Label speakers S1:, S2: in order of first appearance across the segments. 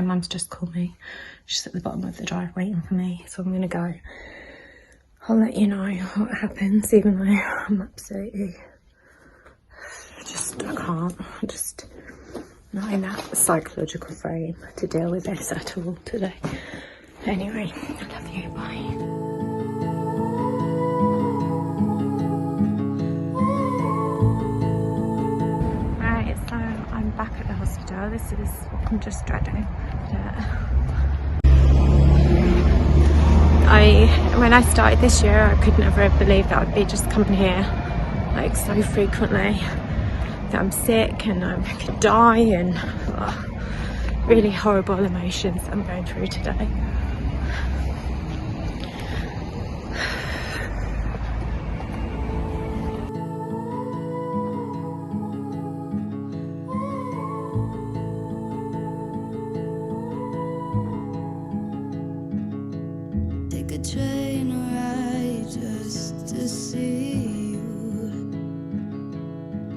S1: mum's just called me. She's at the bottom of the drive waiting for me, so I'm gonna go. I'll let you know what happens, even though I'm absolutely I can't. I'm just not in that psychological frame to deal with this at all today. Anyway, I love you, bye. So I'm back at the hospital. This is what I'm just dreading. When I started this year, I could never have believed that I'd be just coming here like so frequently, that I'm sick and I could die, and really horrible emotions I'm going through today.
S2: Train ride just to see you,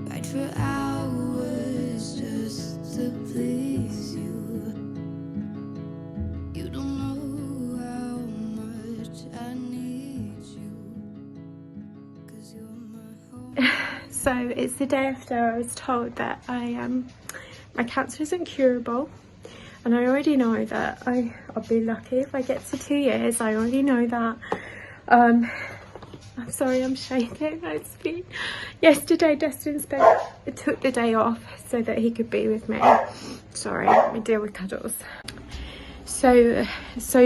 S2: ride for hours just to please you. You don't know how much I need you, 'cause you're my home.
S1: So it's the day after I was told that my cancer isn't curable. And I already know that I'll be lucky if I get to 2 years. I already know that. I'm sorry, I'm shaking. Yesterday, Dustin took the day off so that he could be with me. Sorry, let me deal with cuddles. So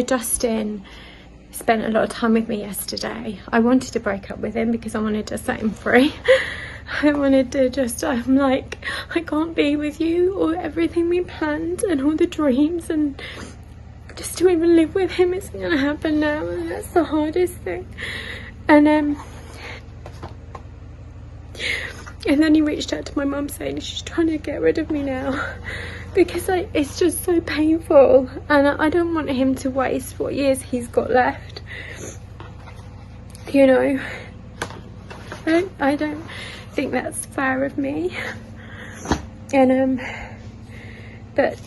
S1: Dustin spent a lot of time with me yesterday. I wanted to break up with him because I wanted to set him free. I wanted to I'm like, I can't be with you, or everything we planned and all the dreams, and just to even live with him isn't gonna happen now, and that's the hardest thing. And then he reached out to my mum saying she's trying to get rid of me now because it's just so painful, and I don't want him to waste what years he's got left, you know. I don't think that's fair of me, and but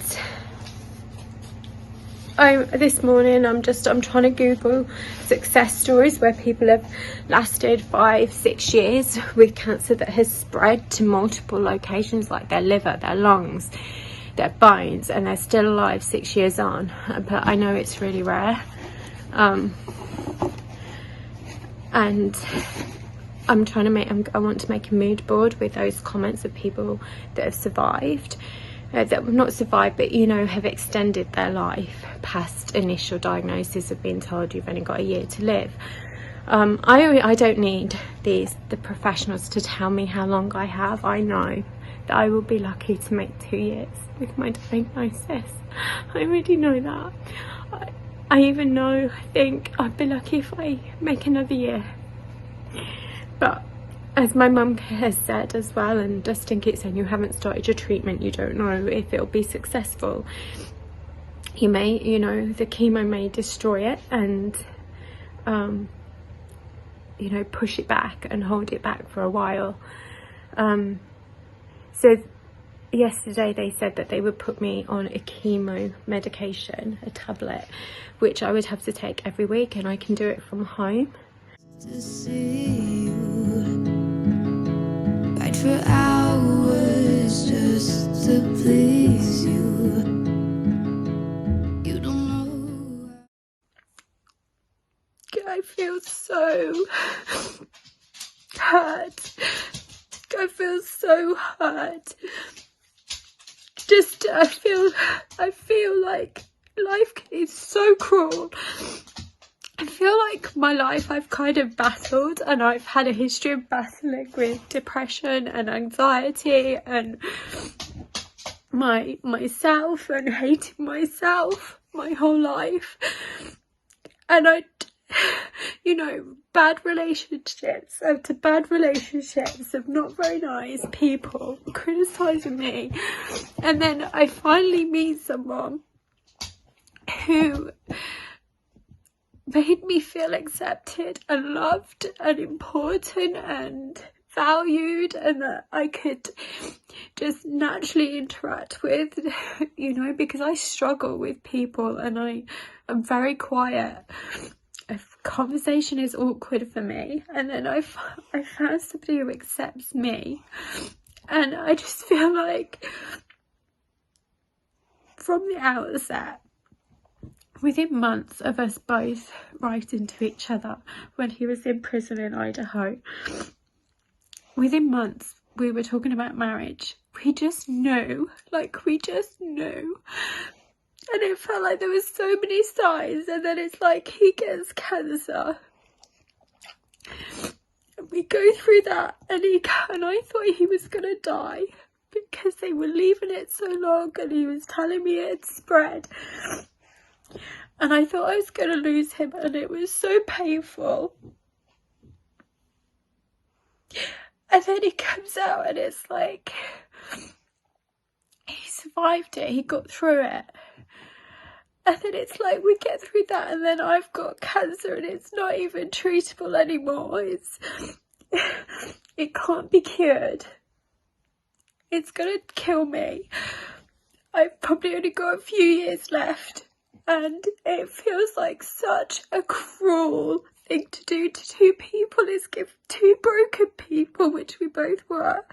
S1: this morning I'm trying to Google success stories where people have lasted 5-6 years with cancer that has spread to multiple locations, like their liver, their lungs, their bones, and they're still alive 6 years on. But I know it's really rare, and I want to make a mood board with those comments of people that have survived, that have not survived, but you know, have extended their life past initial diagnosis of being told you've only got a year to live. I don't need the professionals to tell me how long I have. I know that I will be lucky to make 2 years with my diagnosis. I already know that. I even know, I think I'd be lucky if I make another year. But as my mum has said as well, and Dustin keeps saying, you haven't started your treatment, you don't know if it'll be successful. You may, you know, the chemo may destroy it and, you know, push it back and hold it back for a while. So yesterday they said that they would put me on a chemo medication, a tablet, which I would have to take every week, and I can do it from home.
S2: To see you, ride for hours just to please you. You don't know.
S1: I feel so hurt. I feel so hurt. I feel like life is so cruel. I feel like my life I've kind of battled, and I've had a history of battling with depression and anxiety and myself and hating myself my whole life. And you know, bad relationships of not very nice people criticising me, and then I finally meet someone who made me feel accepted and loved and important and valued and that I could just naturally interact with, you know, because I struggle with people and I'm very quiet. A conversation is awkward for me, and then I found somebody who accepts me, and I just feel like from the outset, within months of us both writing to each other when he was in prison in Idaho, within months we were talking about marriage. We just knew, and it felt like there was so many signs, and then it's like he gets cancer. And we go through that, and I thought he was gonna die because they were leaving it so long, and he was telling me it had spread. And I thought I was going to lose him, and it was so painful. And then he comes out and it's like, he survived it, he got through it. And then it's like, we get through that, and then I've got cancer and it's not even treatable anymore. It can't be cured. It's going to kill me. I've probably only got a few years left. And it feels like such a cruel thing to do to two people, is give two broken people, which we both were,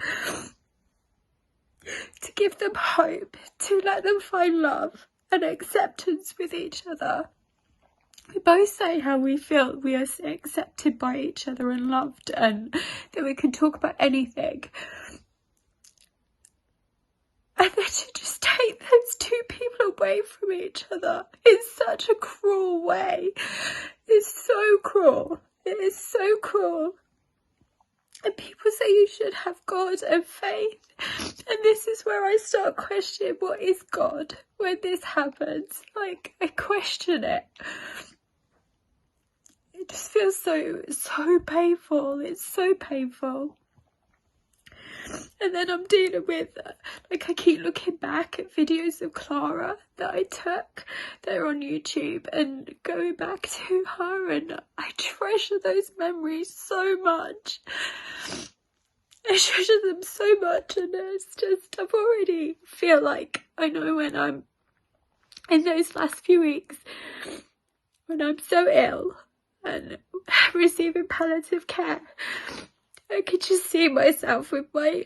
S1: to give them hope, to let them find love and acceptance with each other. We both say how we feel we are accepted by each other and loved, and that we can talk about anything. And then to just take those two people away from each other in such a cruel way. It's so cruel. It is so cruel. And people say you should have God and faith. And this is where I start questioning, what is God when this happens? Like, I question it. It just feels so painful. It's so painful. And then I'm dealing with, like, I keep looking back at videos of Clara that I took that are on YouTube and going back to her, and I treasure those memories so much. I treasure them so much, and it's just, I've already feel like I know when I'm in those last few weeks, when I'm so ill and receiving palliative care, I could just see myself with my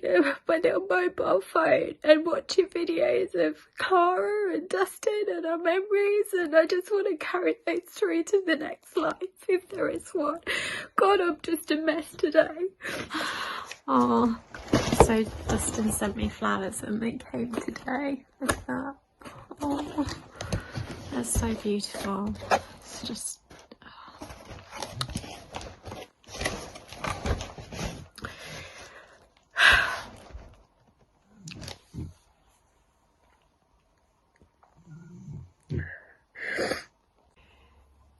S1: little mobile phone and watching videos of Clara and Dustin and our memories, and I just want to carry those through to the next life, if there is one. God, I'm just a mess today. Oh, so Dustin sent me flowers and they came today. Look at that. Oh, that's so beautiful. It's just...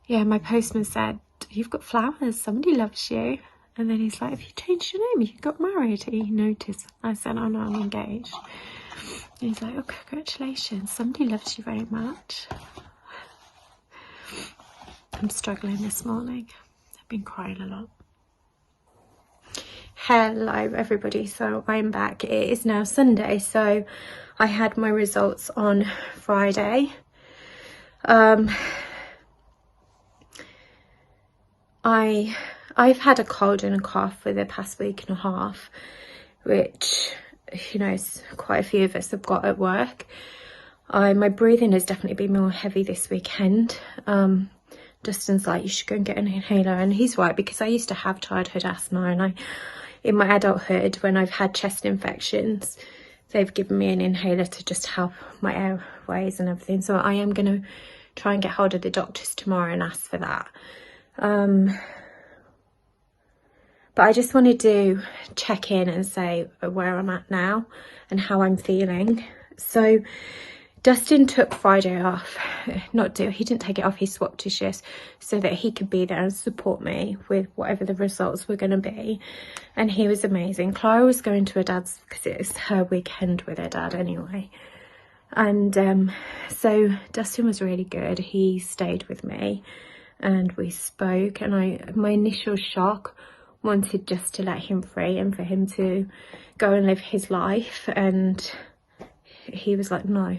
S1: Yeah, my postman said, you've got flowers, somebody loves you. And then he's like, have you changed your name? You got married? He noticed. I said, oh no, I'm engaged. And he's like, oh, congratulations, somebody loves you very much. I'm struggling this morning. I've been crying a lot. Hello everybody, so I'm back. It is now Sunday, so I had my results on Friday. I've had a cold and a cough for the past week and a half, which, you know, quite a few of us have got at work. My breathing has definitely been more heavy this weekend. Dustin's like, you should go and get an inhaler, and he's right, because I used to have childhood asthma, and in my adulthood, when I've had chest infections, they've given me an inhaler to just help my airways and everything. So I am going to try and get hold of the doctors tomorrow and ask for that. But I just wanted to check in and say where I'm at now and how I'm feeling. So Dustin took Friday off. He didn't take it off, he swapped his shifts so that he could be there and support me with whatever the results were going to be. And he was amazing. Clara was going to her dad's because it was her weekend with her dad anyway. And so Dustin was really good. He stayed with me and we spoke, and my initial shock wanted just to let him free and for him to go and live his life. And he was like, no,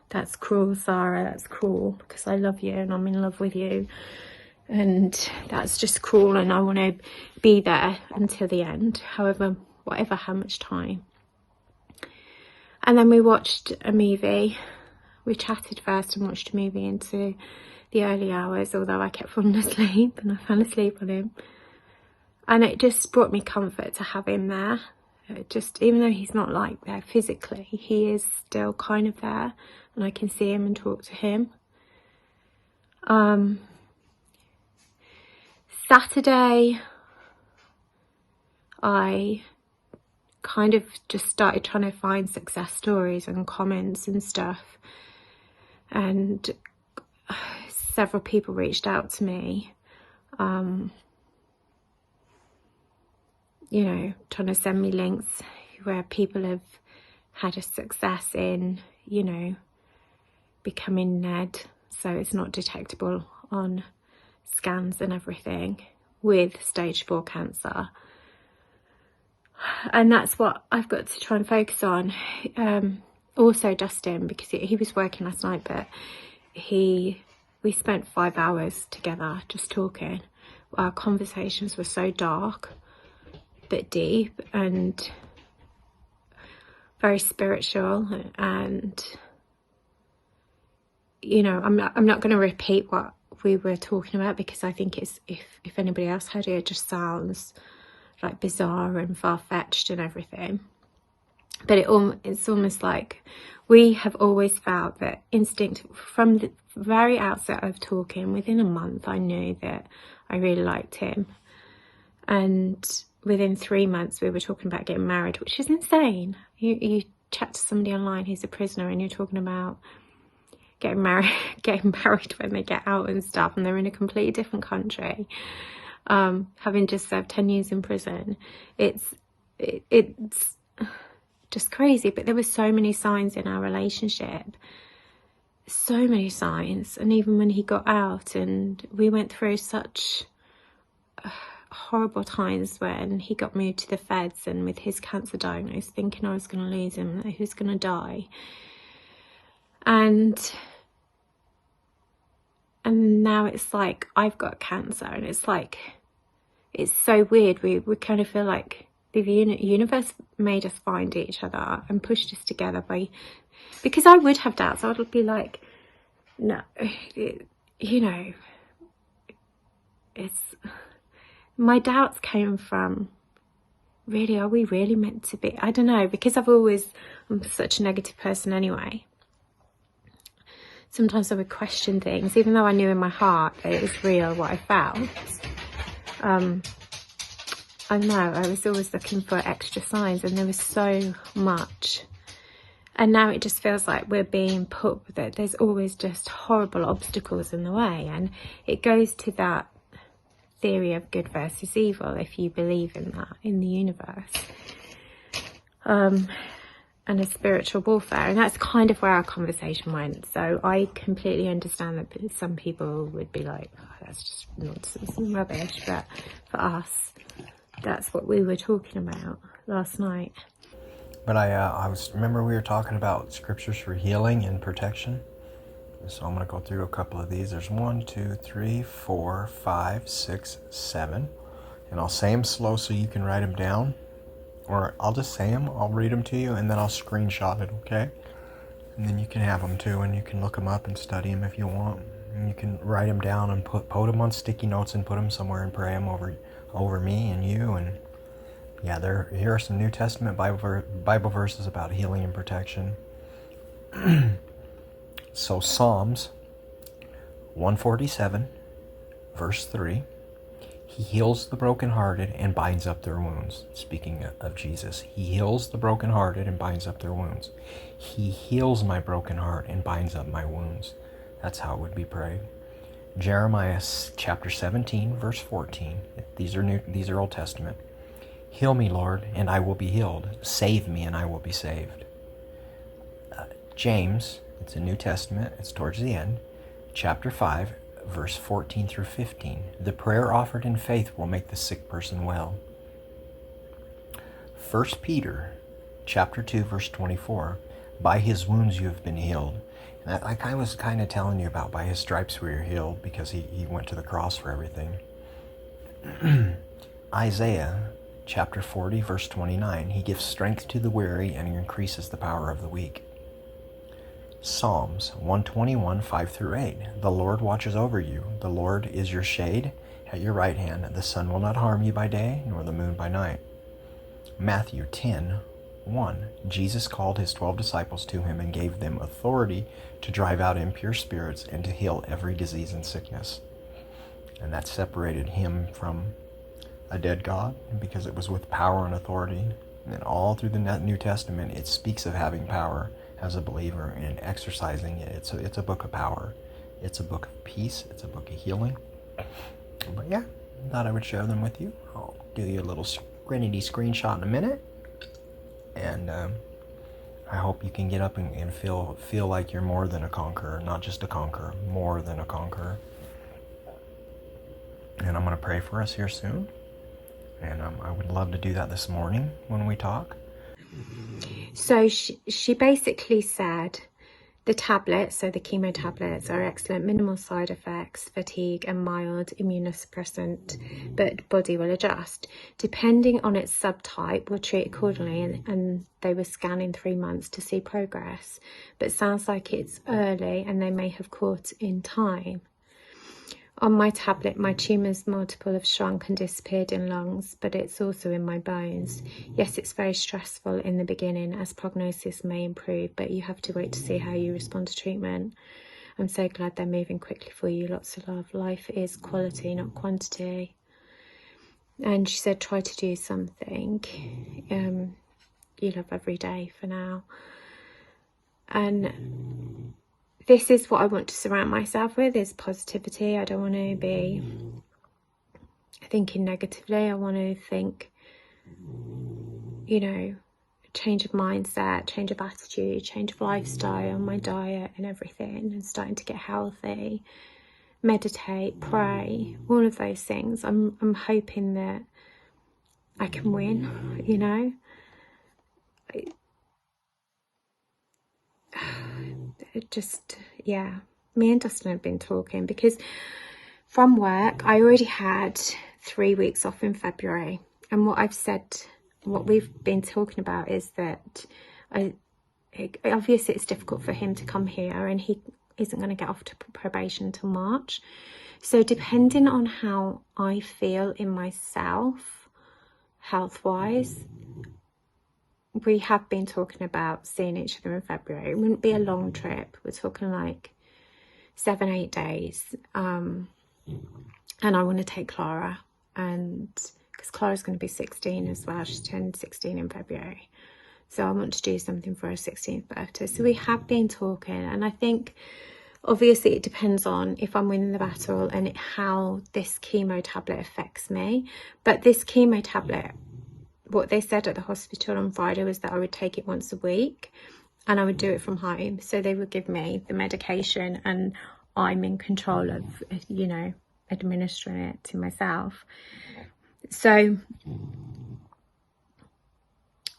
S1: that's cruel, Sarah, that's cruel, because I love you and I'm in love with you. And that's just cruel, and I want to be there until the end, however, whatever, how much time. And then we watched a movie. We chatted first and watched a movie into the early hours, although I kept falling asleep, and I fell asleep on him. And it just brought me comfort to have him there. It just, even though he's not like there physically, he is still kind of there, and I can see him and talk to him. Saturday, I kind of just started trying to find success stories and comments and stuff, and several people reached out to me, you know, trying to send me links where people have had a success in, you know, becoming NED, so it's not detectable on scans and everything, with stage 4 cancer. And that's what I've got to try and focus on. Also Dustin, because he was working last night, but we spent 5 hours together just talking. Our conversations were so dark but deep and very spiritual. And you know, I'm not going to repeat what we were talking about, because I think it's, if anybody else heard it, it just sounds like bizarre and far-fetched and everything. But it's almost like we have always felt that instinct from the very outset of talking. Within a month I knew that I really liked him, and within 3 months we were talking about getting married, which is insane. You chat to somebody online who's a prisoner and you're talking about getting married when they get out and stuff, and they're in a completely different country, having just served 10 years in prison. It's just crazy. But there were so many signs in our relationship, so many signs. And even when he got out, and we went through such horrible times when he got moved to the feds, and with his cancer diagnosis, thinking I was going to lose him, that he was going to die. And now it's like I've got cancer, and it's like, it's so weird. We kind of feel like the universe made us find each other and pushed us together because I would have doubts. I would be like, no, you know, my doubts came from, really, are we really meant to be? I don't know, because I'm such a negative person anyway. Sometimes I would question things, even though I knew in my heart that it was real, what I felt. I know, I was always looking for extra signs, and there was so much. And now it just feels like we're being put, that there's always just horrible obstacles in the way. And it goes to that theory of good versus evil, if you believe in that, in the universe. And a spiritual warfare, and that's kind of where our conversation went. So I completely understand that some people would be like, oh, that's just nonsense and rubbish, but for us, that's what we were talking about last night.
S3: But remember we were talking about scriptures for healing and protection. So I'm going to go through a couple of these. There's 1, 2, 3, 4, 5, 6, 7, and I'll say them slow so you can write them down. Or I'll just say them, I'll read them to you, and then I'll screenshot it, okay? And then you can have them too, and you can look them up and study them if you want. And you can write them down and put them on sticky notes and put them somewhere and pray them over me and you. And yeah, here are some New Testament Bible verses about healing and protection. So Psalms 147, verse 3. He heals the brokenhearted and binds up their wounds. Speaking of Jesus, he heals the brokenhearted and binds up their wounds. He heals my broken heart and binds up my wounds. That's how it would be prayed. Jeremiah chapter 17, verse 14. These are Old Testament. Heal me, Lord, and I will be healed. Save me, and I will be saved. James, it's a New Testament. It's towards the end. Chapter 5. Verse 14 through 15. The prayer offered in faith will make the sick person well. 1 Peter chapter 2, verse 24, by his wounds you have been healed. And I was kind of telling you about by his stripes we are healed, because he went to the cross for everything. Isaiah chapter 40, verse 29, he gives strength to the weary and he increases the power of the weak. Psalms 121, 5 through 8, the Lord watches over you. The Lord is your shade at your right hand. The sun will not harm you by day, nor the moon by night. Matthew 10, 1, Jesus called his 12 disciples to him and gave them authority to drive out impure spirits and to heal every disease and sickness. And that separated him from a dead God, because it was with power and authority. And then all through the New Testament, it speaks of having power as a believer and exercising it. It's a book of power. It's a book of peace. It's a book of healing. But yeah, I thought I would share them with you. I'll do you a little screenshot in a minute. And I hope you can get up and feel like you're more than a conqueror, not just a conqueror, more than a conqueror. And I'm going to pray for us here soon. And I would love to do that this morning when we talk.
S1: So she basically said the tablets, so the chemo tablets, are excellent, minimal side effects, fatigue and mild immunosuppressant, but body will adjust. Depending on its subtype, we'll treat accordingly, and they were scanning 3 months to see progress. But sounds like it's early and they may have caught in time. On my tablet, my tumours multiple have shrunk and disappeared in lungs, but it's also in my bones. Yes, it's very stressful in the beginning, as prognosis may improve, but you have to wait to see how you respond to treatment. I'm so glad they're moving quickly for you. Lots of love. Life is quality, not quantity. And she said, try to do something. You love every day for now. And this is what I want to surround myself with, is positivity. I don't want to be thinking negatively. I want to think, you know, change of mindset, change of attitude, change of lifestyle, my diet and everything, and starting to get healthy, meditate, pray, all of those things. I'm hoping that I can win, you know. It just, yeah, me and Dustin have been talking, because from work I already had 3 weeks off in February, and what I've said, what we've been talking about is that obviously it's difficult for him to come here, and he isn't going to get off to probation until March. So depending on how I feel in myself health wise, we have been talking about seeing each other in February. It wouldn't be a long trip. We're talking like 7-8 days. And I want to take Clara, and because Clara's going to be 16 as well. She's turned 16 in February. So I want to do something for her 16th birthday. So we have been talking, and I think obviously it depends on if I'm winning the battle and how this chemo tablet affects me. But this chemo tablet, what they said at the hospital on Friday was that I would take it once a week and I would do it from home. So they would give me the medication and I'm in control of, you know, administering it to myself. So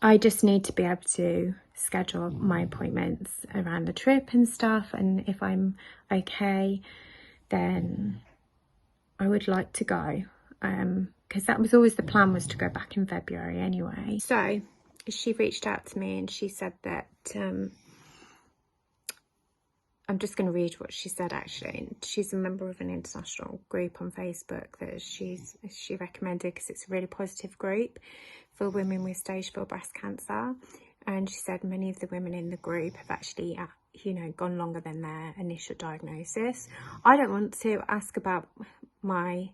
S1: I just need to be able to schedule my appointments around the trip and stuff. And if I'm okay, then I would like to go. Because that was always the plan, was to go back in February anyway. So she reached out to me and she said that, I'm just going to read what she said actually. She's a member of an international group on Facebook that she recommended, because it's a really positive group for women with stage 4 breast cancer. And she said many of the women in the group have actually, you know, gone longer than their initial diagnosis. I don't want to ask about my,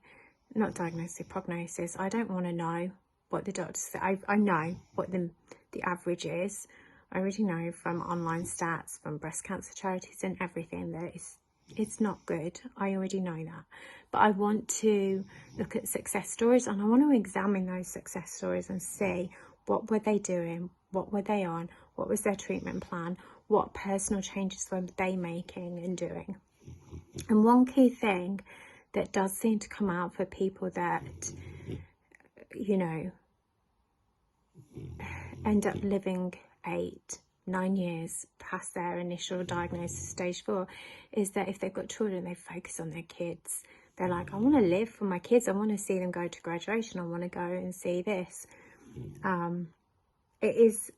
S1: not diagnosis, prognosis. I don't want to know what the doctors say. I know what the average is. I already know from online stats, from breast cancer charities and everything, that it's not good. I already know that. But I want to look at success stories, and I want to examine those success stories and see what were they doing, what were they on, what was their treatment plan, what personal changes were they making and doing. And one key thing that does seem to come out for people that, you know, end up living 8-9 years past their initial diagnosis, stage 4, is that if they've got children, they focus on their kids. They're like, I want to live for my kids. I want to see them go to graduation. I want to go and see this. It is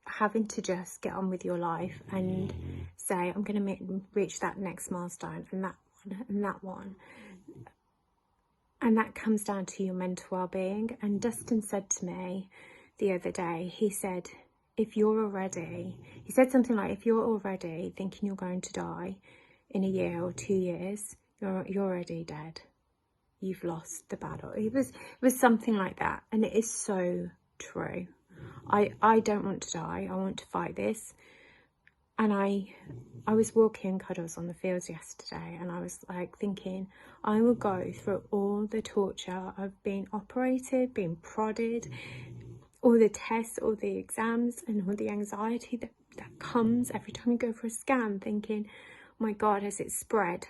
S1: having to just get on with your life and say, I'm going to reach that next milestone and that one and that one. And that comes down to your mental well-being. And Dustin said to me the other day, he said, if you're already, he said something like, if you're already thinking you're going to die in a year or 2 years, you're already dead. You've lost the battle. It was something like that. And it is so true. I don't want to die. I want to fight this. And I was walking cuddles on the fields yesterday, and I was like thinking, I will go through all the torture of being operated, being prodded, all the tests, all the exams, and all the anxiety that comes every time you go for a scan, thinking, oh my God, has it spread?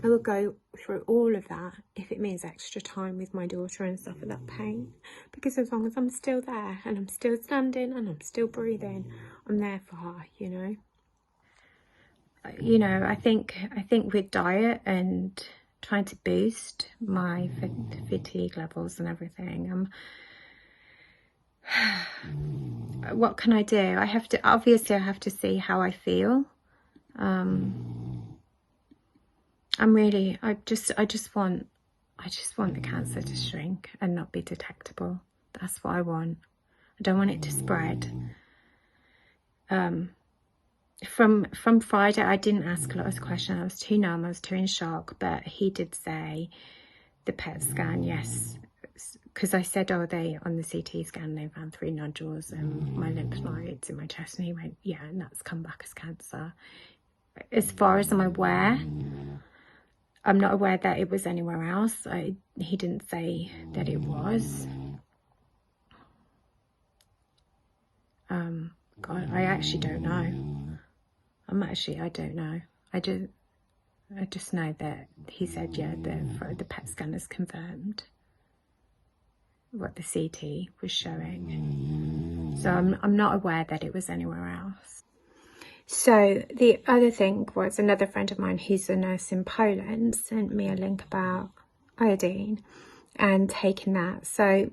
S1: I will go through all of that if it means extra time with my daughter and suffer that pain, because as long as I'm still there and I'm still standing and I'm still breathing, I'm there for her, you know. You know, I think with diet and trying to boost my fatigue levels and everything, what can I do? I have to see how I feel. I just want the cancer to shrink and not be detectable. That's what I want. I don't want it to spread. From Friday, I didn't ask a lot of questions. I was too numb. I was too in shock. But he did say the PET scan, yes, because I said, oh, on the CT scan they found 3 nodules and my lymph nodes in my chest, and he went, yeah, and that's come back as cancer. As far as I'm aware, I'm not aware that it was anywhere else. He didn't say that it was. God, I actually don't know. I don't know. I just know that he said, yeah, the PET scan has confirmed what the CT was showing. So I'm not aware that it was anywhere else. So the other thing was, another friend of mine who's a nurse in Poland sent me a link about iodine and taking that. So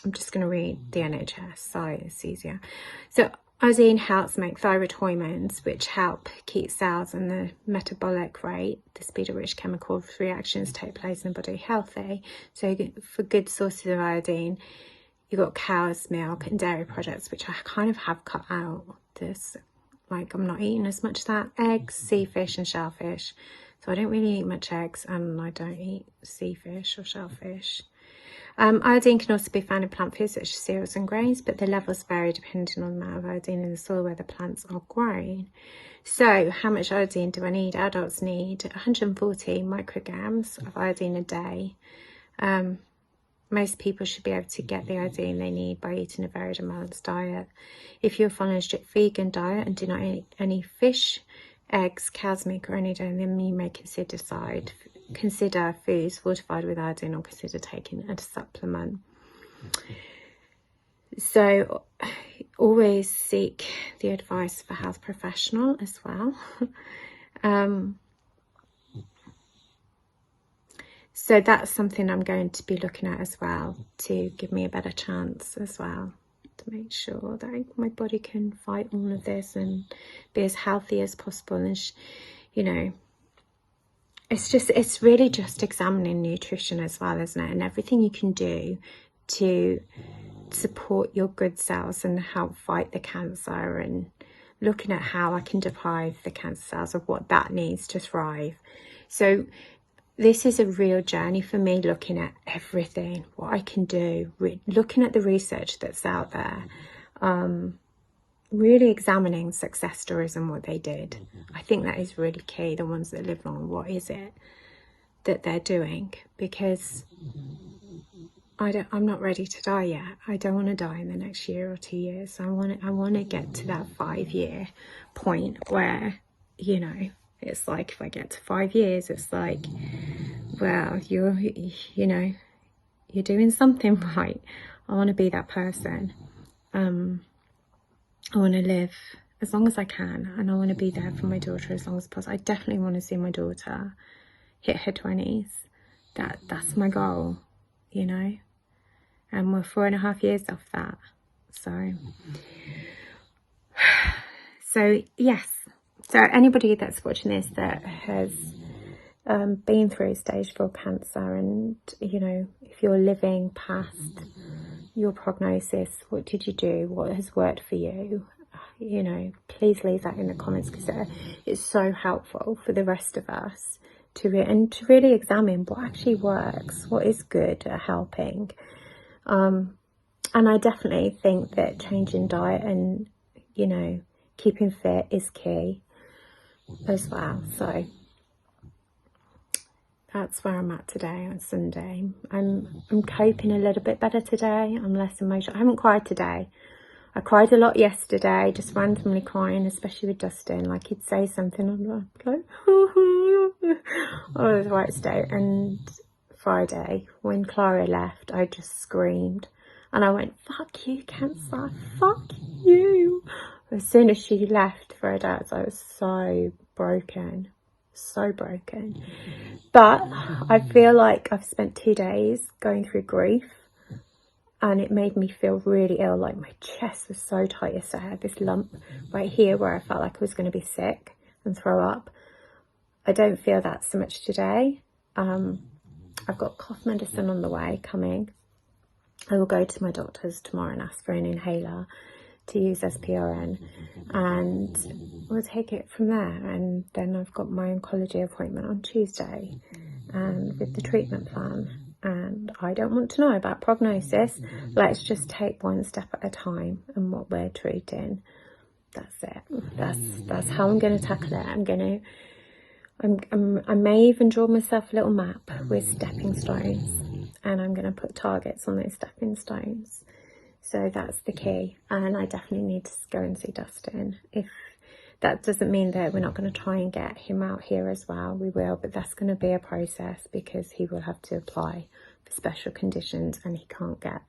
S1: I'm just going to read the NHS, so it's easier. So iodine helps make thyroid hormones, which help keep cells and the metabolic rate, the speed at which chemical reactions take place in the body, healthy. So for good sources of iodine, you've got cow's milk and dairy products, which I kind of have cut out. Like, I'm not eating as much of that. Eggs, sea fish and shellfish. So I don't really eat much eggs, and I don't eat sea fish or shellfish. Iodine can also be found in plant foods such as cereals and grains, but the levels vary depending on the amount of iodine in the soil where the plants are grown. So how much iodine do I need? Adults need 140 micrograms of iodine a day. Most people should be able to get the iodine they need by eating a varied and balanced diet. If you're following a strict vegan diet and do not eat any fish, eggs, cow's milk or any dairy, then you may consider foods fortified with iodine or consider taking a supplement. So always seek the advice of a health professional as well. So that's something I'm going to be looking at as well, to give me a better chance as well, to make sure that my body can fight all of this and be as healthy as possible. And you know, it's really just examining nutrition as well, isn't it? And everything you can do to support your good cells and help fight the cancer, and looking at how I can deprive the cancer cells of what that needs to thrive. So this is a real journey for me, looking at everything, what I can do, looking at the research that's out there, really examining success stories and what they did. I think that is really key, the ones that live long. What is it that they're doing? Because I'm not ready to die yet. I don't want to die in the next year or 2 years. I want to get to that 5-year point where, you know, it's like, if I get to 5 years, it's like, well, you're doing something right. I want to be that person. I want to live as long as I can, and I want to be there for my daughter as long as possible. I definitely want to see my daughter hit her 20s. That's my goal, you know, and we're 4.5 years off that. So yes, so anybody that's watching this that has been through stage 4 cancer, and you know, if you're living past your prognosis, what did you do, what has worked for you, you know, please leave that in the comments, because it's so helpful for the rest of us to really examine what actually works, what is good at helping. And I definitely think that changing diet and, you know, keeping fit is key as well. So that's where I'm at today on Sunday. I'm coping a little bit better today. I'm less emotional. I haven't cried today. I cried a lot yesterday, just randomly crying, especially with Dustin. Like, he'd say something and I'd be like, I was right state. And Friday, when Clara left, I just screamed. And I went, fuck you, cancer, fuck you. As soon as she left for her dad's, I was so broken. So broken. But I feel like I've spent 2 days going through grief, and it made me feel really ill. Like, my chest was so tight yesterday. I had this lump right here where I felt like I was going to be sick and throw up. I don't feel that so much today. I've got cough medicine on the way coming. I will go to my doctor's tomorrow and ask for an inhaler to use as PRN, and we'll take it from there. And then I've got my oncology appointment on Tuesday, and with the treatment plan. And I don't want to know about prognosis. Let's just take one step at a time and what we're treating. That's it. That's how I'm going to tackle it. I may even draw myself a little map with stepping stones, and I'm going to put targets on those stepping stones. So that's the key. And I definitely need to go and see Dustin. If that doesn't mean that we're not going to try and get him out here as well. We will, but that's going to be a process, because he will have to apply for special conditions, and he can't get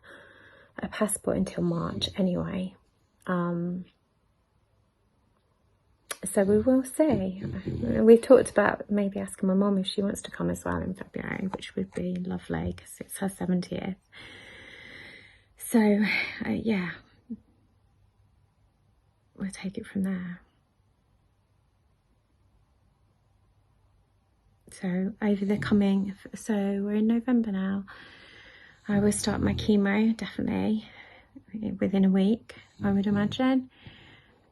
S1: a passport until March anyway. So we will see. We've talked about maybe asking my mum if she wants to come as well in February, which would be lovely because it's her 70th. So yeah, we'll take it from there. So over the coming, so we're in November now, I will start my chemo definitely within a week, I would imagine,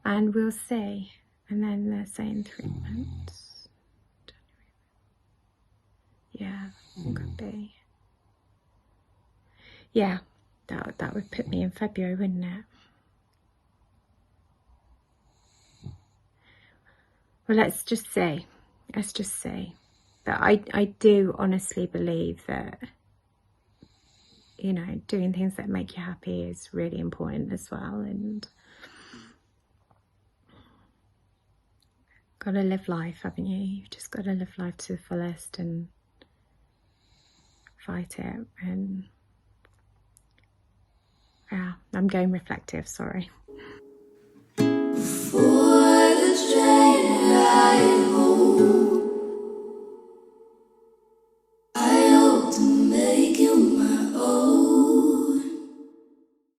S1: and we'll see. And then they're saying 3 months. Yeah, could be. Yeah, that would put me in February, wouldn't it? Well, let's just see. But I do honestly believe that, you know, doing things that make you happy is really important as well. And got to live life, haven't you? You've just got to live life to the fullest and fight it. And yeah, I'm going reflective, sorry.
S2: For the train ride home, I hope to make you my own.